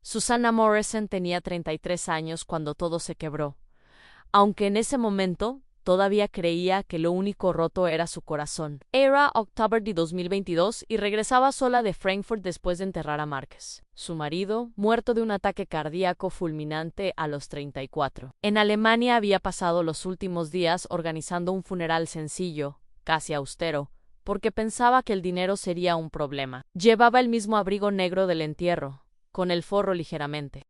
Susannah Morrison tenía 33 años cuando todo se quebró, aunque en ese momento todavía creía que lo único roto era su corazón. Era octubre de 2022 y regresaba sola de Frankfurt después de enterrar a Marcus, su marido, muerto de un ataque cardíaco fulminante a los 34. En Alemania había pasado los últimos días organizando un funeral sencillo, casi austero, porque pensaba que el dinero sería un problema. Llevaba el mismo abrigo negro del entierro, con el forro ligeramente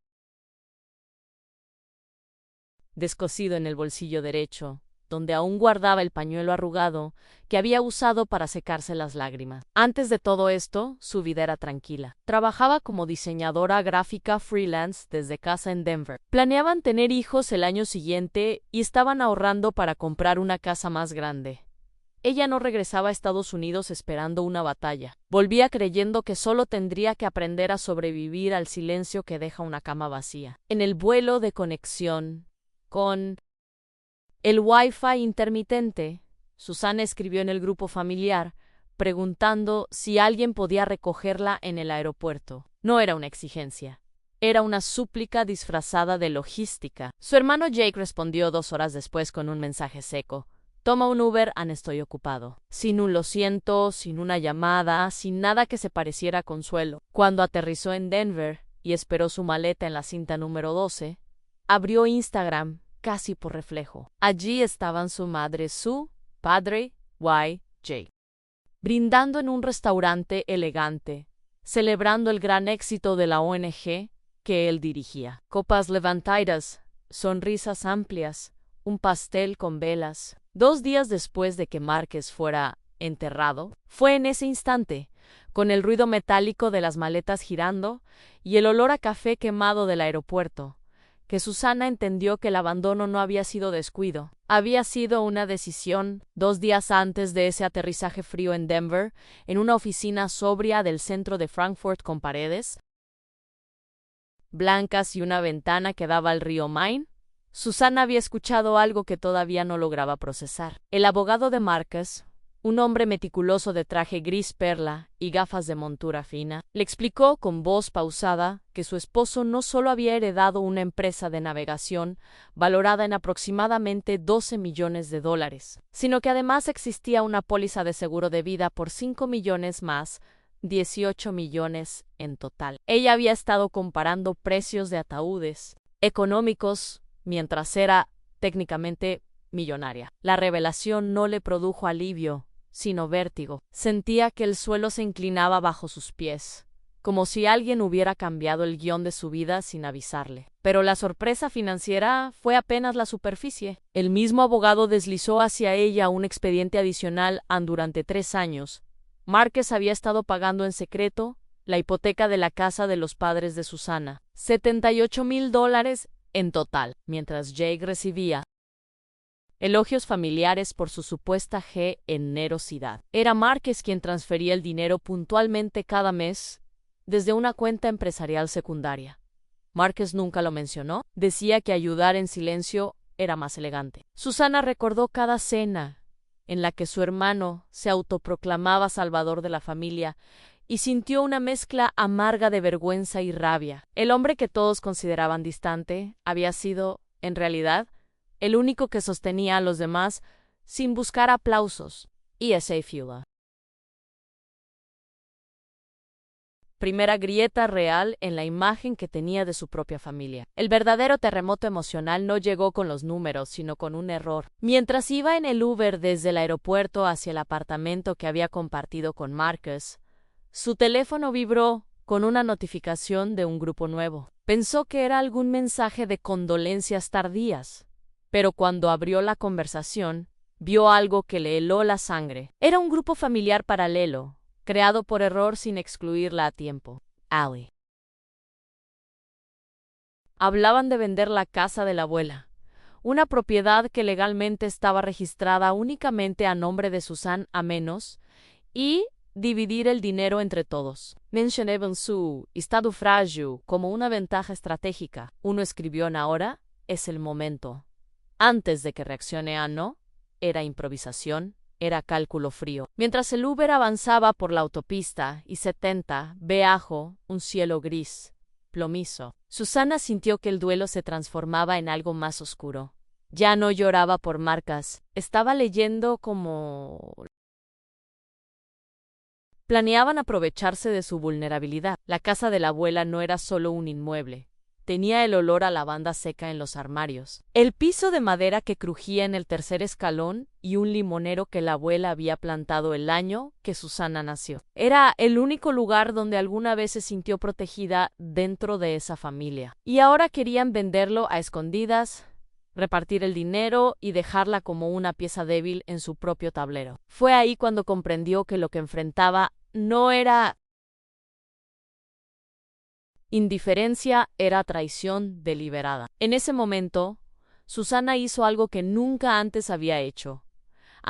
descosido en el bolsillo derecho, donde aún guardaba el pañuelo arrugado que había usado para secarse las lágrimas. Antes de todo esto, su vida era tranquila. Trabajaba como diseñadora gráfica freelance desde casa en Denver. Planeaban tener hijos el año siguiente y estaban ahorrando para comprar una casa más grande. Ella no regresaba a Estados Unidos esperando una batalla. Volvía creyendo que solo tendría que aprender a sobrevivir al silencio que deja una cama vacía. En el vuelo de conexión con el Wi-Fi intermitente, Susannah escribió en el grupo familiar, preguntando si alguien podía recogerla en el aeropuerto. No era una exigencia. Era una súplica disfrazada de logística. Su hermano Jake respondió 2 horas después con un mensaje seco. Toma un Uber, estoy ocupado. Sin un lo siento, sin una llamada, sin nada que se pareciera a consuelo. Cuando aterrizó en Denver y esperó su maleta en la cinta número 12, abrió Instagram casi por reflejo. Allí estaban su madre Sue, padre Jake, brindando en un restaurante elegante, celebrando el gran éxito de la ONG que él dirigía. Copas levantadas, sonrisas amplias, un pastel con velas. 2 días después de que Marcus fuera enterrado, fue en ese instante, con el ruido metálico de las maletas girando y el olor a café quemado del aeropuerto, que Susannah entendió que el abandono no había sido descuido. Había sido una decisión. 2 días antes de ese aterrizaje frío en Denver, en una oficina sobria del centro de Frankfurt con paredes blancas y una ventana que daba al río Main, Susannah había escuchado algo que todavía no lograba procesar. El abogado de Marcus, un hombre meticuloso de traje gris perla y gafas de montura fina, le explicó con voz pausada que su esposo no solo había heredado una empresa de navegación valorada en aproximadamente $12 millones, sino que además existía una póliza de seguro de vida por 5 millones más, 18 millones en total. Ella había estado comparando precios de ataúdes económicos mientras era técnicamente millonaria. La revelación no le produjo alivio, sino vértigo. Sentía que el suelo se inclinaba bajo sus pies, como si alguien hubiera cambiado el guión de su vida sin avisarle. Pero la sorpresa financiera fue apenas la superficie. El mismo abogado deslizó hacia ella un expediente adicional durante 3 años. Marcus había estado pagando en secreto la hipoteca de la casa de los padres de Susannah, $78,000 en total, mientras Jake recibía elogios familiares por su supuesta generosidad. Era Marcus quien transfería el dinero puntualmente cada mes desde una cuenta empresarial secundaria. Marcus nunca lo mencionó, decía que ayudar en silencio era más elegante. Susannah recordó cada cena en la que su hermano se autoproclamaba salvador de la familia y sintió una mezcla amarga de vergüenza y rabia. El hombre que todos consideraban distante había sido, en realidad, el único que sostenía a los demás sin buscar aplausos. E.S.A. Fuller. Primera grieta real en la imagen que tenía de su propia familia. El verdadero terremoto emocional no llegó con los números, sino con un error. Mientras iba en el Uber desde el aeropuerto hacia el apartamento que había compartido con Marcus, su teléfono vibró con una notificación de un grupo nuevo. Pensó que era algún mensaje de condolencias tardías, pero cuando abrió la conversación, vio algo que le heló la sangre. Era un grupo familiar paralelo, creado por error sin excluirla a tiempo. Allie. Hablaban de vender la casa de la abuela, una propiedad que legalmente estaba registrada únicamente a nombre de Susan a menos, y dividir el dinero entre todos. Mencionaban su estado frágil como una ventaja estratégica. Uno escribió en ahora, es el momento. Antes de que reaccione a no, era improvisación, era cálculo frío. Mientras el Uber avanzaba por la autopista I-70, bajo un cielo gris, plomizo. Susana sintió que el duelo se transformaba en algo más oscuro. Ya no lloraba por marcas, estaba leyendo como... Planeaban aprovecharse de su vulnerabilidad. La casa de la abuela no era solo un inmueble. Tenía el olor a lavanda seca en los armarios, el piso de madera que crujía en el tercer escalón y un limonero que la abuela había plantado el año que Susana nació. Era el único lugar donde alguna vez se sintió protegida dentro de esa familia. Y ahora querían venderlo a escondidas, repartir el dinero y dejarla como una pieza débil en su propio tablero. Fue ahí cuando comprendió que lo que enfrentaba no era indiferencia, era traición deliberada. En ese momento, Susana hizo algo que nunca antes había hecho.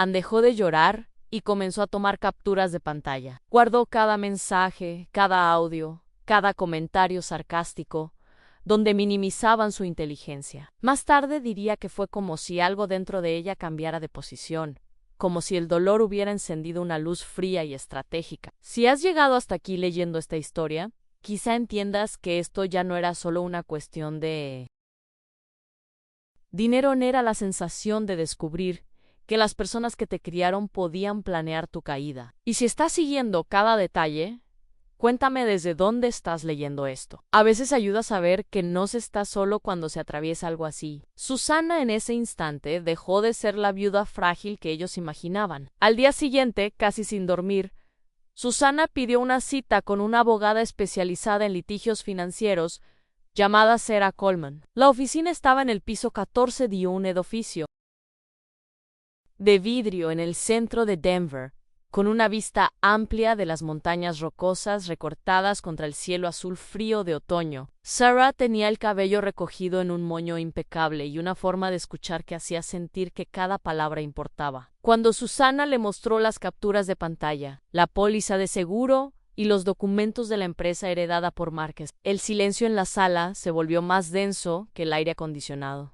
Dejó de llorar y comenzó a tomar capturas de pantalla. Guardó cada mensaje, cada audio, cada comentario sarcástico, donde minimizaban su inteligencia. Más tarde diría que fue como si algo dentro de ella cambiara de posición, como si el dolor hubiera encendido una luz fría y estratégica. Si has llegado hasta aquí leyendo esta historia, quizá entiendas que esto ya no era solo una cuestión de dinero, era la sensación de descubrir que las personas que te criaron podían planear tu caída. Y si estás siguiendo cada detalle, cuéntame desde dónde estás leyendo esto. A veces ayuda a saber que no se está solo cuando se atraviesa algo así. Susana en ese instante dejó de ser la viuda frágil que ellos imaginaban. Al día siguiente, casi sin dormir, Susana pidió una cita con una abogada especializada en litigios financieros llamada Sarah Coleman. La oficina estaba en el piso 14 de un edificio de vidrio en el centro de Denver, con una vista amplia de las montañas rocosas recortadas contra el cielo azul frío de otoño. Sarah tenía el cabello recogido en un moño impecable y una forma de escuchar que hacía sentir que cada palabra importaba. Cuando Susana le mostró las capturas de pantalla, la póliza de seguro y los documentos de la empresa heredada por Márquez, el silencio en la sala se volvió más denso que el aire acondicionado.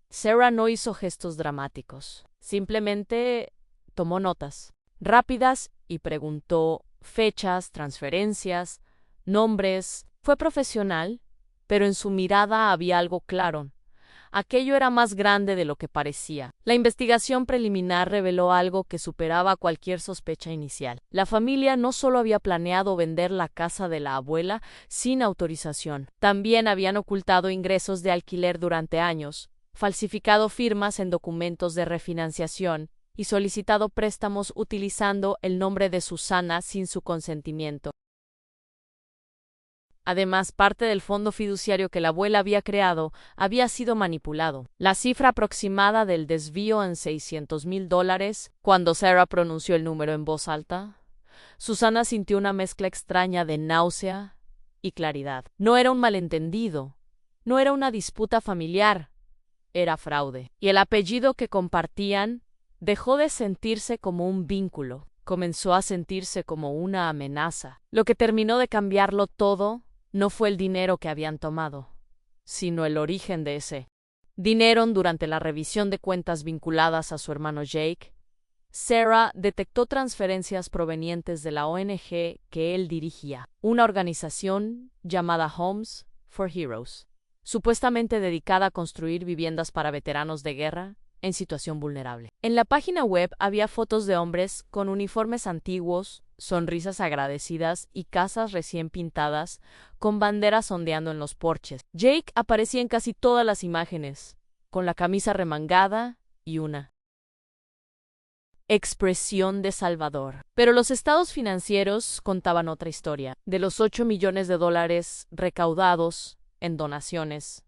Sarah no hizo gestos dramáticos, simplemente tomó notas rápidas y preguntó fechas, transferencias, nombres. Fue profesional, pero en su mirada había algo claro. Aquello era más grande de lo que parecía. La investigación preliminar reveló algo que superaba cualquier sospecha inicial. La familia no solo había planeado vender la casa de la abuela sin autorización, también habían ocultado ingresos de alquiler durante años, falsificado firmas en documentos de refinanciación y solicitado préstamos utilizando el nombre de Susana sin su consentimiento. Además, parte del fondo fiduciario que la abuela había creado había sido manipulado. La cifra aproximada del desvío en $600,000, cuando Sarah pronunció el número en voz alta, Susana sintió una mezcla extraña de náusea y claridad. No era un malentendido, no era una disputa familiar, era fraude. Y el apellido que compartían dejó de sentirse como un vínculo, comenzó a sentirse como una amenaza. Lo que terminó de cambiarlo todo no fue el dinero que habían tomado, sino el origen de ese dinero. Durante la revisión de cuentas vinculadas a su hermano Jake, Sarah detectó transferencias provenientes de la ONG que él dirigía, una organización llamada Homes for Heroes, supuestamente dedicada a construir viviendas para veteranos de guerra en situación vulnerable. En la página web había fotos de hombres con uniformes antiguos, sonrisas agradecidas y casas recién pintadas, con banderas ondeando en los porches. Jake aparecía en casi todas las imágenes, con la camisa remangada y una expresión de salvador. Pero los estados financieros contaban otra historia. De los $8 millones recaudados en donaciones,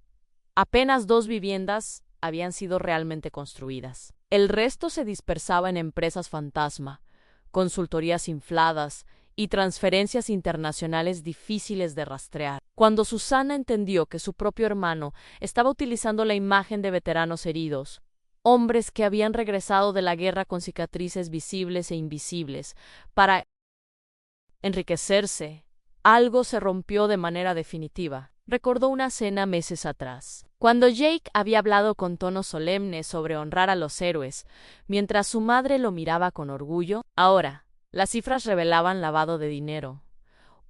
apenas 2 viviendas habían sido realmente construidas. El resto se dispersaba en empresas fantasma, consultorías infladas y transferencias internacionales difíciles de rastrear. Cuando Susana entendió que su propio hermano estaba utilizando la imagen de veteranos heridos, hombres que habían regresado de la guerra con cicatrices visibles e invisibles, para enriquecerse, algo se rompió de manera definitiva. Recordó una cena meses atrás, cuando Jake había hablado con tono solemne sobre honrar a los héroes, mientras su madre lo miraba con orgullo. Ahora, las cifras revelaban lavado de dinero,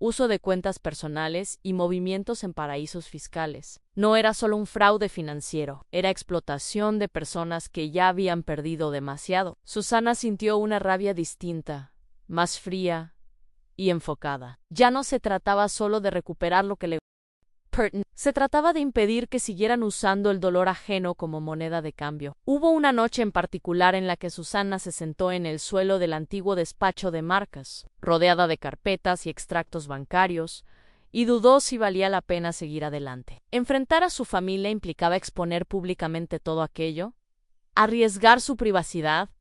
uso de cuentas personales y movimientos en paraísos fiscales. No era solo un fraude financiero, era explotación de personas que ya habían perdido demasiado. Susana sintió una rabia distinta, más fría y enfocada. Ya no se trataba solo de recuperar lo que le se trataba de impedir que siguieran usando el dolor ajeno como moneda de cambio. Hubo una noche en particular en la que Susana se sentó en el suelo del antiguo despacho de Marcus, rodeada de carpetas y extractos bancarios, y dudó si valía la pena seguir adelante. Enfrentar a su familia implicaba exponer públicamente todo aquello, arriesgar su privacidad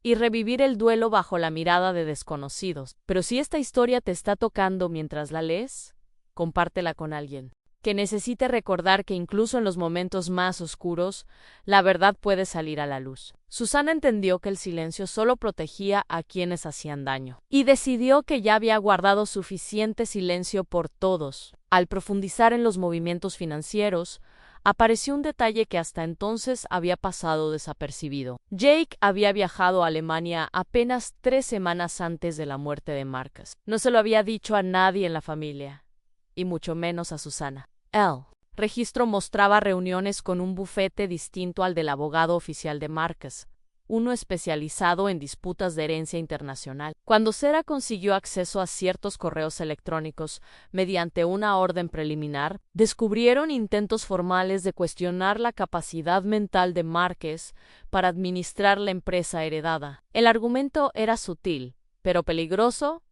y revivir el duelo bajo la mirada de desconocidos. Pero si esta historia te está tocando mientras la lees, compártela con alguien que necesite recordar que incluso en los momentos más oscuros, la verdad puede salir a la luz. Susana entendió que el silencio solo protegía a quienes hacían daño, y decidió que ya había guardado suficiente silencio por todos. Al profundizar en los movimientos financieros, apareció un detalle que hasta entonces había pasado desapercibido. Jake había viajado a Alemania apenas 3 semanas antes de la muerte de Marcus. No se lo había dicho a nadie en la familia, y mucho menos a Susana. El registro mostraba reuniones con un bufete distinto al del abogado oficial de Marcus, uno especializado en disputas de herencia internacional. Cuando Sarah consiguió acceso a ciertos correos electrónicos mediante una orden preliminar, descubrieron intentos formales de cuestionar la capacidad mental de Marcus para administrar la empresa heredada. El argumento era sutil, pero peligroso.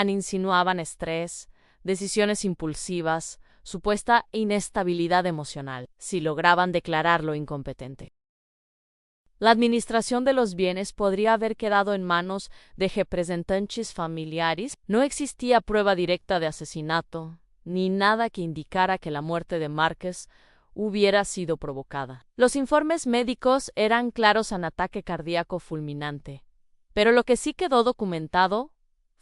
Insinuaban estrés, decisiones impulsivas, supuesta inestabilidad emocional, si lograban declararlo incompetente. La administración de los bienes podría haber quedado en manos de representantes familiares. No existía prueba directa de asesinato, ni nada que indicara que la muerte de Marcus hubiera sido provocada. Los informes médicos eran claros en ataque cardíaco fulminante, pero lo que sí quedó documentado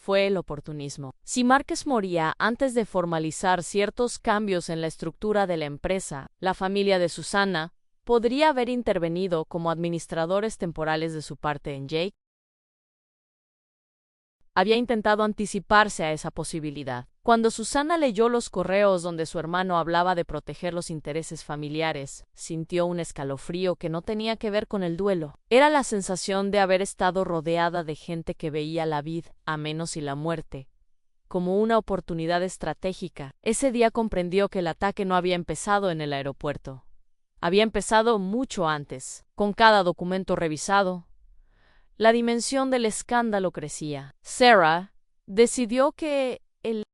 fue el oportunismo. Si Marcus moría antes de formalizar ciertos cambios en la estructura de la empresa, la familia de Susana podría haber intervenido como administradores temporales de su parte en Jake. Había intentado anticiparse a esa posibilidad. Cuando Susana leyó los correos donde su hermano hablaba de proteger los intereses familiares, sintió un escalofrío que no tenía que ver con el duelo. Era la sensación de haber estado rodeada de gente que veía la vida, a menos y la muerte, como una oportunidad estratégica. Ese día comprendió que el ataque no había empezado en el aeropuerto. Había empezado mucho antes. Con cada documento revisado, la dimensión del escándalo crecía. Sarah decidió que el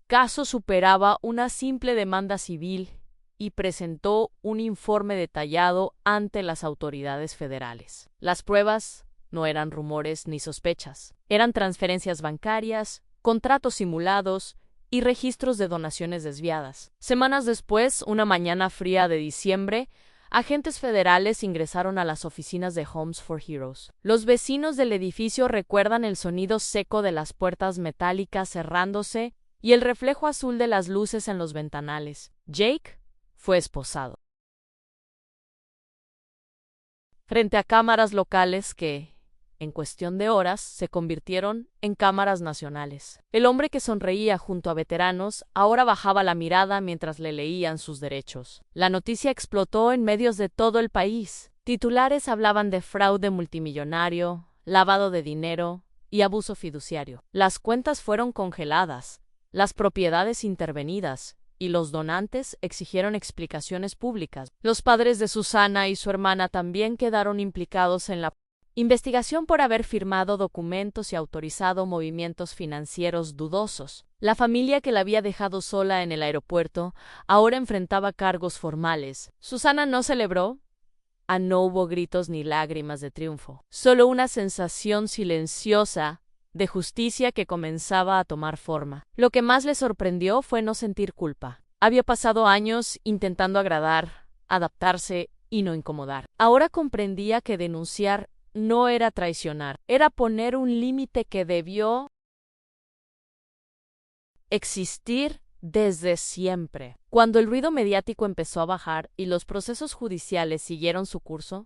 caso superaba una simple demanda civil y presentó un informe detallado ante las autoridades federales. Las pruebas no eran rumores ni sospechas, eran transferencias bancarias, contratos simulados y registros de donaciones desviadas. Semanas después, una mañana fría de diciembre, agentes federales ingresaron a las oficinas de Homes for Heroes. Los vecinos del edificio recuerdan el sonido seco de las puertas metálicas cerrándose y el reflejo azul de las luces en los ventanales. Jake fue esposado. Frente a cámaras locales que, en cuestión de horas, se convirtieron en cámaras nacionales. El hombre que sonreía junto a veteranos ahora bajaba la mirada mientras le leían sus derechos. La noticia explotó en medios de todo el país. Titulares hablaban de fraude multimillonario, lavado de dinero y abuso fiduciario. Las cuentas fueron congeladas, las propiedades intervenidas, y los donantes exigieron explicaciones públicas. Los padres de Susana y su hermana también quedaron implicados en la investigación por haber firmado documentos y autorizado movimientos financieros dudosos. La familia que la había dejado sola en el aeropuerto ahora enfrentaba cargos formales. Susana no celebró. No hubo gritos ni lágrimas de triunfo, solo una sensación silenciosa de justicia que comenzaba a tomar forma. Lo que más le sorprendió fue no sentir culpa. Había pasado años intentando agradar, adaptarse y no incomodar. Ahora comprendía que denunciar no era traicionar, era poner un límite que debió existir desde siempre. Cuando el ruido mediático empezó a bajar y los procesos judiciales siguieron su curso,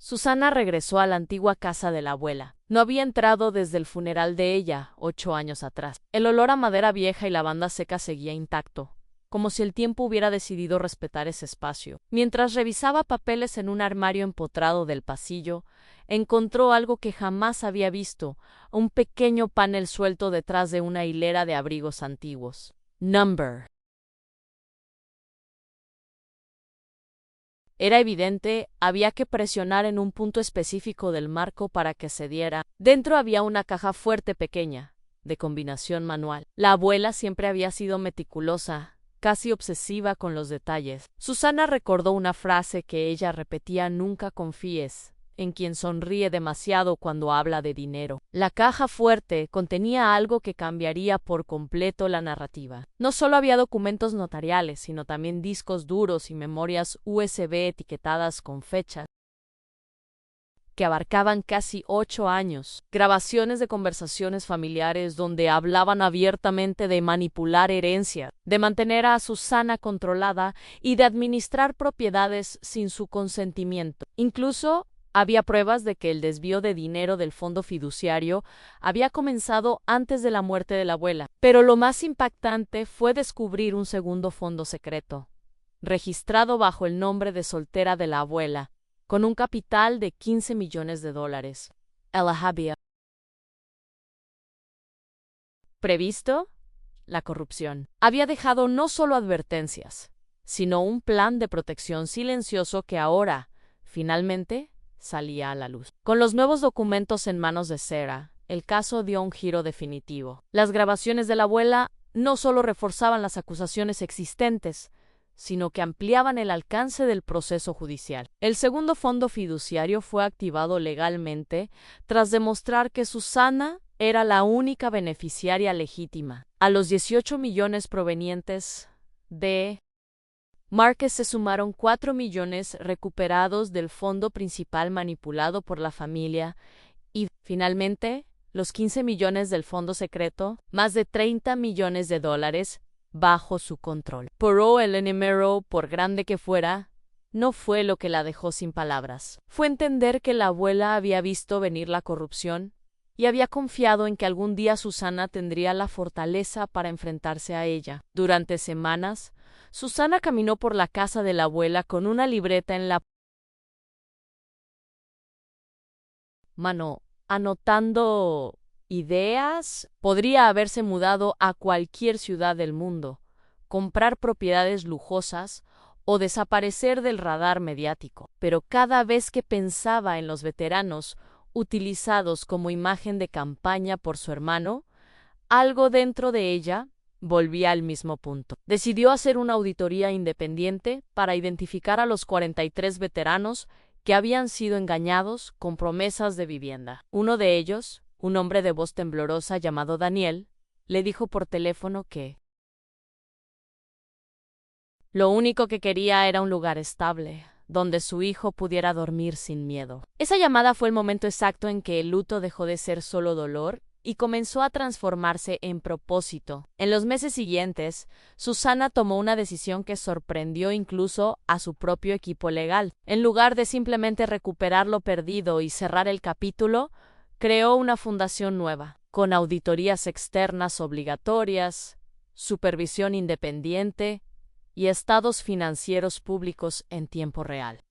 Susana regresó a la antigua casa de la abuela. No había entrado desde el funeral de ella, 8 años atrás. El olor a madera vieja y lavanda seca seguía intacto, como si el tiempo hubiera decidido respetar ese espacio. Mientras revisaba papeles en un armario empotrado del pasillo, encontró algo que jamás había visto, un pequeño panel suelto detrás de una hilera de abrigos antiguos. Number. Era evidente, había que presionar en un punto específico del marco para que cediera. Dentro había una caja fuerte pequeña, de combinación manual. La abuela siempre había sido meticulosa, casi obsesiva con los detalles. Susana recordó una frase que ella repetía: nunca confíes en quien sonríe demasiado cuando habla de dinero. La caja fuerte contenía algo que cambiaría por completo la narrativa. No solo había documentos notariales, sino también discos duros y memorias USB etiquetadas con fechas que abarcaban casi 8 años, grabaciones de conversaciones familiares donde hablaban abiertamente de manipular herencia, de mantener a Susana controlada y de administrar propiedades sin su consentimiento. Incluso había pruebas de que el desvío de dinero del fondo fiduciario había comenzado antes de la muerte de la abuela. Pero lo más impactante fue descubrir un segundo fondo secreto, registrado bajo el nombre de soltera de la abuela, con un capital de $15 millones. Había previsto la corrupción. Había dejado no solo advertencias, sino un plan de protección silencioso que ahora, finalmente, salía a la luz. Con los nuevos documentos en manos de Sarah, el caso dio un giro definitivo. Las grabaciones de la abuela no solo reforzaban las acusaciones existentes, sino que ampliaban el alcance del proceso judicial. El segundo fondo fiduciario fue activado legalmente tras demostrar que Susana era la única beneficiaria legítima. A los 18 millones provenientes de Márquez se sumaron 4 millones recuperados del fondo principal manipulado por la familia y, finalmente, los 15 millones del fondo secreto, más de $30 millones bajo su control. Pero el enemigo, por grande que fuera, no fue lo que la dejó sin palabras. Fue entender que la abuela había visto venir la corrupción y había confiado en que algún día Susana tendría la fortaleza para enfrentarse a ella. Durante semanas, Susana caminó por la casa de la abuela con una libreta en la mano, anotando ideas. Podría haberse mudado a cualquier ciudad del mundo, comprar propiedades lujosas o desaparecer del radar mediático. Pero cada vez que pensaba en los veteranos utilizados como imagen de campaña por su hermano, algo dentro de ella volvía al mismo punto. Decidió hacer una auditoría independiente para identificar a los 43 veteranos que habían sido engañados con promesas de vivienda. Uno de ellos, un hombre de voz temblorosa llamado Daniel, le dijo por teléfono que lo único que quería era un lugar estable, donde su hijo pudiera dormir sin miedo. Esa llamada fue el momento exacto en que el luto dejó de ser solo dolor y comenzó a transformarse en propósito. En los meses siguientes, Susana tomó una decisión que sorprendió incluso a su propio equipo legal. En lugar de simplemente recuperar lo perdido y cerrar el capítulo, creó una fundación nueva, con auditorías externas obligatorias, supervisión independiente y estados financieros públicos en tiempo real.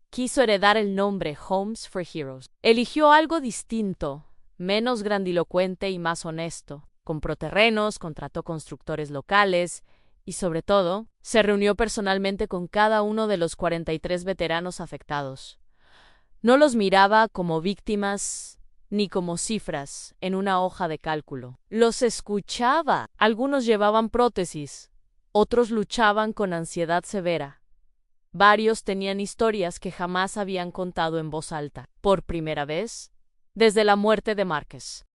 Quiso heredar el nombre Homes for Heroes. Eligió algo distinto, menos grandilocuente y más honesto. Compró terrenos, contrató constructores locales y, sobre todo, se reunió personalmente con cada uno de los 43 veteranos afectados. No los miraba como víctimas ni como cifras en una hoja de cálculo. Los escuchaba. Algunos llevaban prótesis, otros luchaban con ansiedad severa. Varios tenían historias que jamás habían contado en voz alta, por primera vez, desde la muerte de Márquez.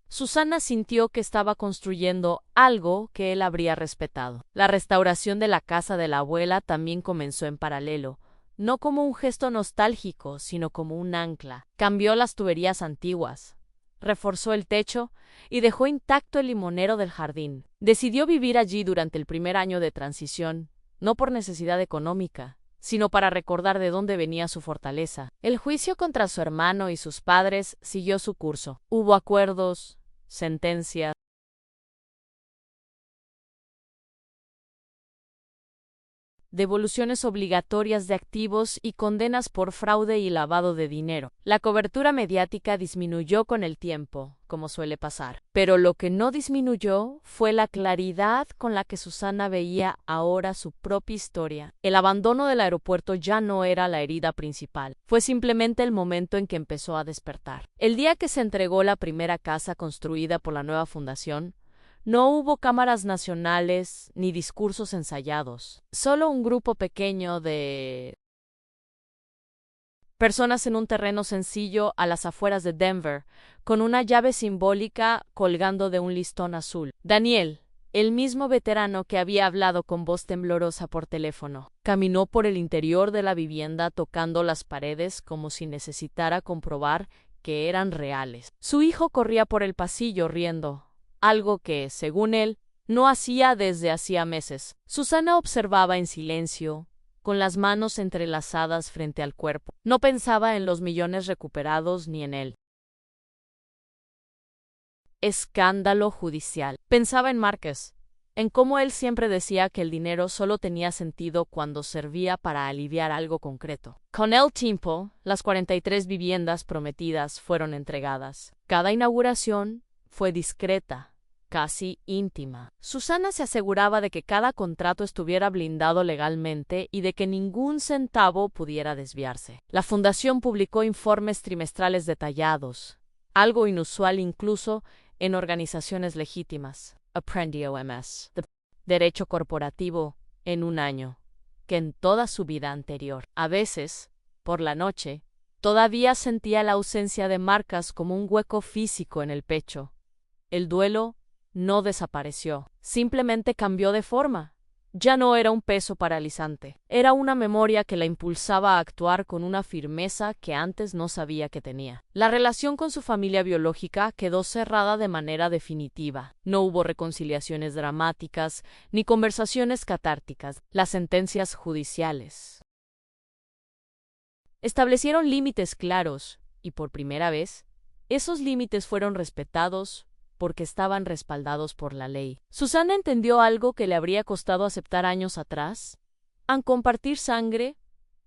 Susana sintió que estaba construyendo algo que él habría respetado. La restauración de la casa de la abuela también comenzó en paralelo, no como un gesto nostálgico, sino como un ancla. Cambió las tuberías antiguas, reforzó el techo y dejó intacto el limonero del jardín. Decidió vivir allí durante el primer año de transición, no por necesidad económica, sino para recordar de dónde venía su fortaleza. El juicio contra su hermano y sus padres siguió su curso. Hubo acuerdos, sentencias, devoluciones obligatorias de activos y condenas por fraude y lavado de dinero. La cobertura mediática disminuyó con el tiempo, como suele pasar, pero lo que no disminuyó fue la claridad con la que Susana veía ahora su propia historia. El abandono del aeropuerto ya no era la herida principal, fue simplemente el momento en que empezó a despertar. El día que se entregó la primera casa construida por la nueva fundación, no hubo cámaras nacionales ni discursos ensayados, solo un grupo pequeño de personas en un terreno sencillo a las afueras de Denver, con una llave simbólica colgando de un listón azul. Daniel, el mismo veterano que había hablado con voz temblorosa por teléfono, caminó por el interior de la vivienda tocando las paredes como si necesitara comprobar que eran reales. Su hijo corría por el pasillo riendo, algo que, según él, no hacía desde hacía meses. Susana observaba en silencio, con las manos entrelazadas frente al cuerpo. No pensaba en los millones recuperados ni en él. Escándalo judicial. Pensaba en Márquez, en cómo él siempre decía que el dinero solo tenía sentido cuando servía para aliviar algo concreto. Con el tiempo, las 43 viviendas prometidas fueron entregadas. Cada inauguración fue discreta, casi íntima. Susana se aseguraba de que cada contrato estuviera blindado legalmente y de que ningún centavo pudiera desviarse. La fundación publicó informes trimestrales detallados, algo inusual incluso en organizaciones legítimas. Aprendió más de derecho corporativo en un año que en toda su vida anterior. A veces, por la noche, todavía sentía la ausencia de marcas como un hueco físico en el pecho. El duelo no desapareció, simplemente cambió de forma. Ya no era un peso paralizante, era una memoria que la impulsaba a actuar con una firmeza que antes no sabía que tenía. La relación con su familia biológica quedó cerrada de manera definitiva. No hubo reconciliaciones dramáticas ni conversaciones catárticas. Las sentencias judiciales establecieron límites claros y, por primera vez, esos límites fueron respetados porque estaban respaldados por la ley. Susana entendió algo que le habría costado aceptar años atrás. Compartir sangre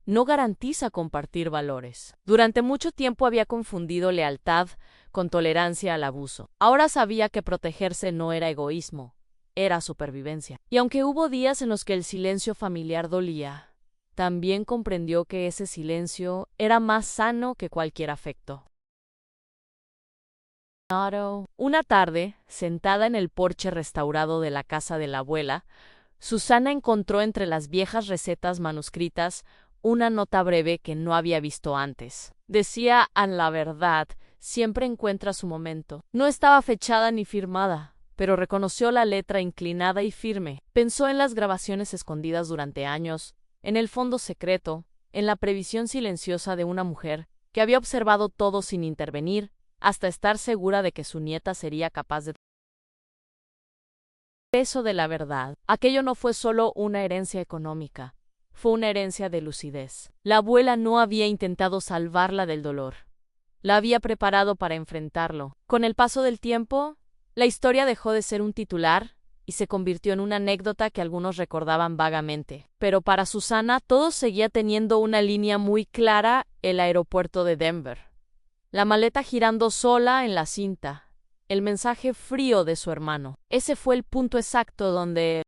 no garantiza compartir valores. Durante mucho tiempo había confundido lealtad con tolerancia al abuso. Ahora sabía que protegerse no era egoísmo, era supervivencia. Y aunque hubo días en los que el silencio familiar dolía, también comprendió que ese silencio era más sano que cualquier afecto. Una tarde, sentada en el porche restaurado de la casa de la abuela, Susana encontró entre las viejas recetas manuscritas una nota breve que no había visto antes. Decía, a la verdad, siempre encuentra su momento. No estaba fechada ni firmada, pero reconoció la letra inclinada y firme. Pensó en las grabaciones escondidas durante años, en el fondo secreto, en la previsión silenciosa de una mujer que había observado todo sin intervenir, hasta estar segura de que su nieta sería capaz de peso de la verdad. Aquello no fue solo una herencia económica, fue una herencia de lucidez. La abuela no había intentado salvarla del dolor, la había preparado para enfrentarlo. Con el paso del tiempo, la historia dejó de ser un titular y se convirtió en una anécdota que algunos recordaban vagamente. Pero para Susana todo seguía teniendo una línea muy clara: el aeropuerto de Denver. La maleta girando sola en la cinta, el mensaje frío de su hermano. Ese fue el punto exacto donde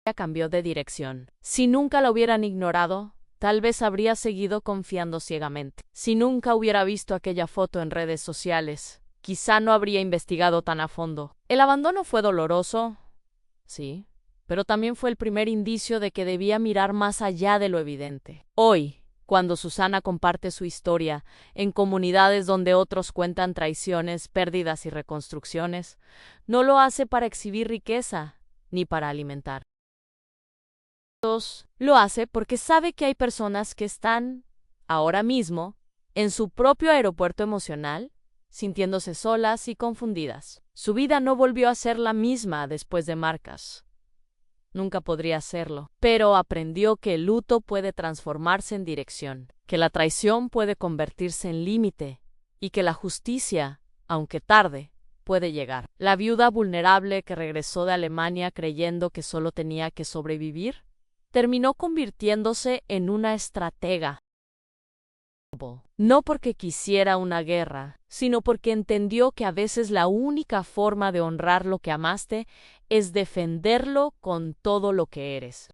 ella cambió de dirección. Si nunca la hubieran ignorado, tal vez habría seguido confiando ciegamente. Si nunca hubiera visto aquella foto en redes sociales, quizá no habría investigado tan a fondo. El abandono fue doloroso, sí, pero también fue el primer indicio de que debía mirar más allá de lo evidente. Hoy, cuando Susana comparte su historia en comunidades donde otros cuentan traiciones, pérdidas y reconstrucciones, no lo hace para exhibir riqueza ni para alimentar. Lo hace porque sabe que hay personas que están, ahora mismo, en su propio aeropuerto emocional, sintiéndose solas y confundidas. Su vida no volvió a ser la misma después de Marcas. Nunca podría hacerlo, pero aprendió que el luto puede transformarse en dirección, que la traición puede convertirse en límite y que la justicia, aunque tarde, puede llegar. La viuda vulnerable que regresó de Alemania creyendo que solo tenía que sobrevivir, terminó convirtiéndose en una estratega. No porque quisiera una guerra, sino porque entendió que a veces la única forma de honrar lo que amaste es defenderlo con todo lo que eres.